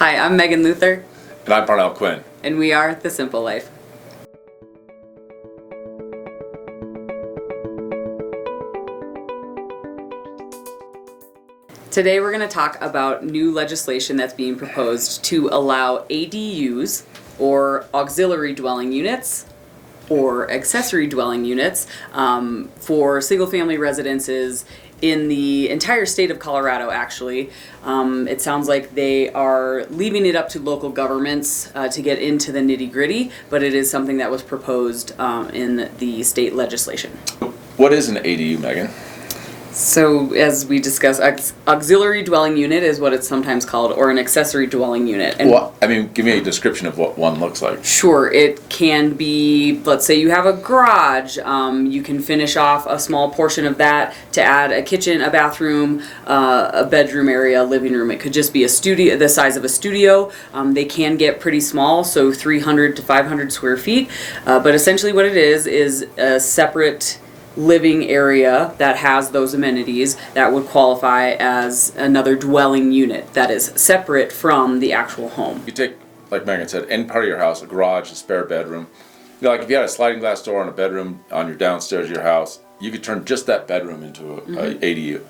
Hi, I'm Megan Luther. And I'm Parnell Quinn. And we are The Simple Life. Today we're going to talk about new legislation that's being proposed to allow ADUs, or auxiliary dwelling units, or accessory dwelling units, for single-family residences in the entire state of Colorado, actually. It sounds like they are leaving it up to local governments to get into the nitty-gritty, but it is something that was proposed in the state legislation. What is an ADU, Megan? So, as we discussed, auxiliary dwelling unit is what it's sometimes called, or an accessory dwelling unit. And give me a description of what one looks like. Sure, it can be, let's say you have a garage, you can finish off a small portion of that to add a kitchen, a bathroom, a bedroom area, a living room. It could just be a studio, the size of a studio. They can get pretty small, so 300 to 500 square feet. But essentially what it is a separate living area that has those amenities that would qualify as another dwelling unit that is separate from the actual home. You take, like Megan said, any part of your house, a garage, a spare bedroom. You know, like if you had a sliding glass door on a bedroom on your downstairs of your house, you could turn just that bedroom into a ADU.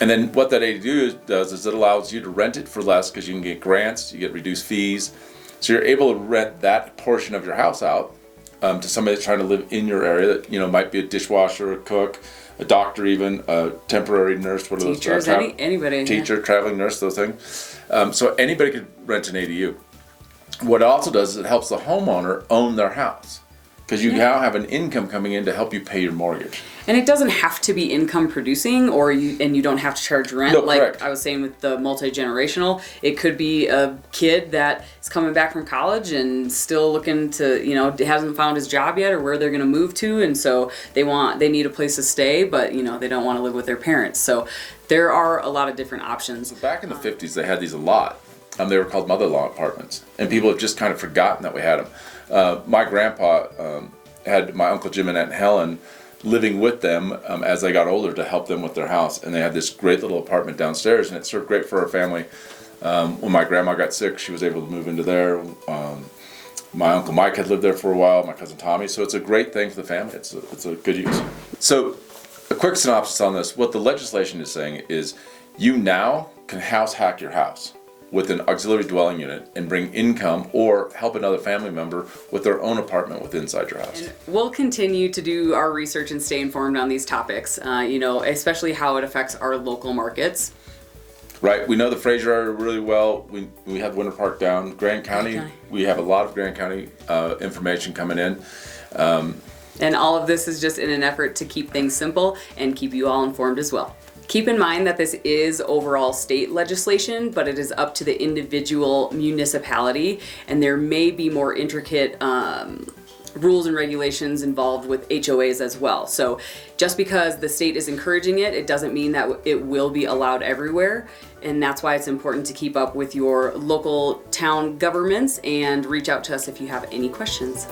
And then what that ADU does is it allows you to rent it for less because you can get grants, you get reduced fees. So you're able to rent that portion of your house out to somebody that's trying to live in your area, that, you know, might be a dishwasher, a cook, a doctor, even a temporary nurse, what are those? Teachers, anybody. Teacher, traveling nurse, those things. So anybody could rent an ADU. What it also does is it helps the homeowner own their house, because you now have an income coming in to help you pay your mortgage. And it doesn't have to be income producing, and you don't have to charge rent. No, like correct. I was saying with the multi-generational, it could be a kid that is coming back from college and still looking to, hasn't found his job yet or where they're going to move to, and so they need a place to stay, but they don't want to live with their parents. So there are a lot of different options. Back in the 50s, they had these a lot. They were called mother-in-law apartments, and people have just kind of forgotten that we had them. My grandpa had my Uncle Jim and Aunt Helen living with them as they got older to help them with their house, and they had this great little apartment downstairs, and it served great for our family. When my grandma got sick, she was able to move into there. My Uncle Mike had lived there for a while, my cousin Tommy, so it's a great thing for the family. It's a good use. So a quick synopsis on this: what the legislation is saying is you now can house hack your house with an auxiliary dwelling unit and bring income or help another family member with their own apartment inside your house. And we'll continue to do our research and stay informed on these topics, especially how it affects our local markets. Right, we know the Fraser area really well. We have Winter Park down. Grand County, we have a lot of Grand County information coming in. And all of this is just in an effort to keep things simple and keep you all informed as well. Keep in mind that this is overall state legislation, but it is up to the individual municipality, and there may be more intricate rules and regulations involved with HOAs as well. So just because the state is encouraging it, it doesn't mean that it will be allowed everywhere. And that's why it's important to keep up with your local town governments and reach out to us if you have any questions.